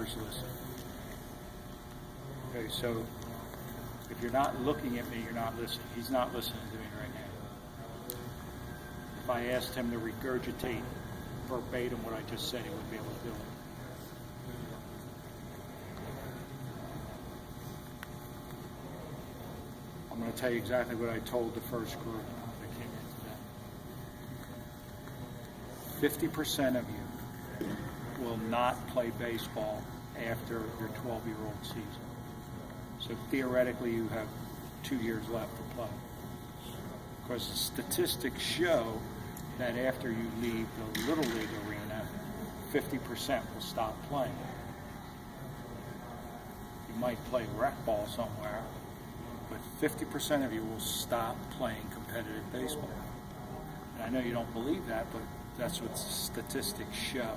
batter's listen. Okay, so if you're not looking at me, you're not listening. He's not listening to me right now. If I asked him to regurgitate verbatim what I just said, he wouldn't be able to do it. I'm going to tell you exactly what I told the first group that came in today. 50% of you will not play baseball after your 12-year-old season. So theoretically, you have 2 years left to play. Because the statistics show that after you leave the Little League arena, 50% will stop playing. You might play rec ball somewhere, but 50% of you will stop playing competitive baseball. And I know you don't believe that, but that's what statistics show.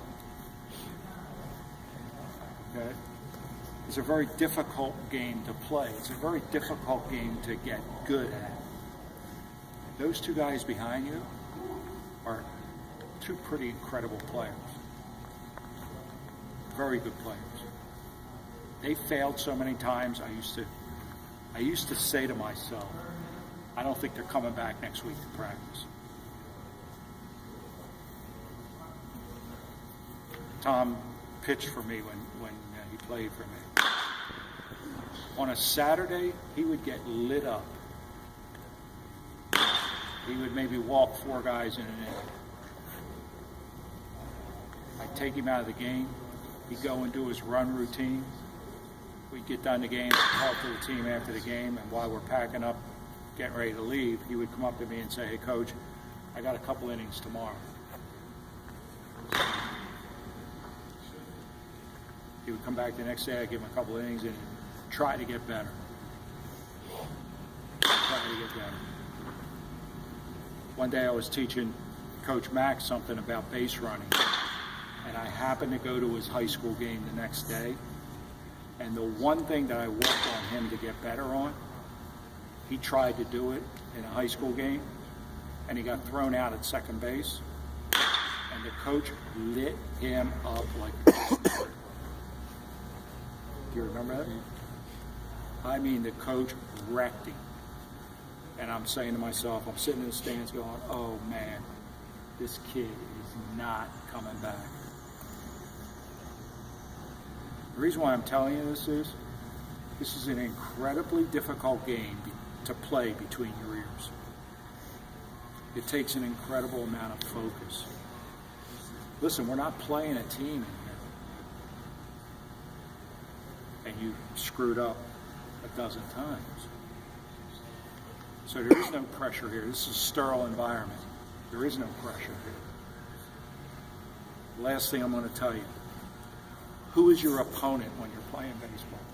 Okay? It's a very difficult game to play. It's a very difficult game to get good at. Those two guys behind you are two pretty incredible players. Very good players. They failed so many times. I used to say to myself, I don't think they're coming back next week to practice. Tom pitched for me when he played for me. On a Saturday, he would get lit up. He would maybe walk 4 guys in an inning. I'd take him out of the game. He'd go and do his run routine. We'd get done the game, talk to the team after the game, and while we're packing up, getting ready to leave, he would come up to me and say, "Hey, Coach, I got a couple innings tomorrow." He would come back the next day, I'd give him a couple innings and try to get better. One day I was teaching Coach Mack something about base running, and I happened to go to his high school game the next day, and the one thing that I worked on him to get better on, he tried to do it in a high school game, and he got thrown out at second base, and the coach lit him up like this. Do you remember that? I mean, the coach wrecked him. And I'm saying to myself, I'm sitting in the stands going, oh man, this kid is not coming back. The reason why I'm telling you this is an incredibly difficult game to play between your ears. It takes an incredible amount of focus. Listen, we're not playing a team in here. And you screwed up a dozen times. So there is no pressure here. This is a sterile environment. There is no pressure here. Last thing I'm going to tell you. Who is your opponent when you're playing baseball?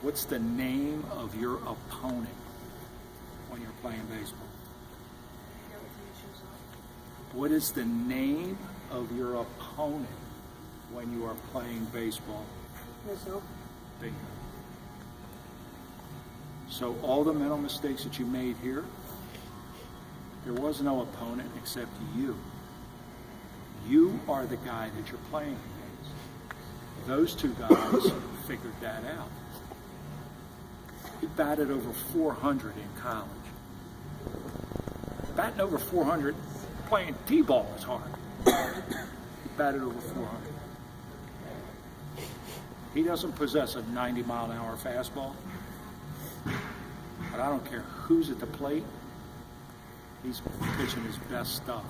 What's the name of your opponent when you're playing baseball? What is the name of your opponent when you are playing baseball? Bingo. So all the mental mistakes that you made here, there was no opponent except you. You are the guy that you're playing against. Those two guys figured that out. He batted over 400 in college. Batting over 400, playing T-ball is hard. He batted over 400. He doesn't possess a 90-mile-an-hour fastball. But I don't care who's at the plate, he's pitching his best stuff.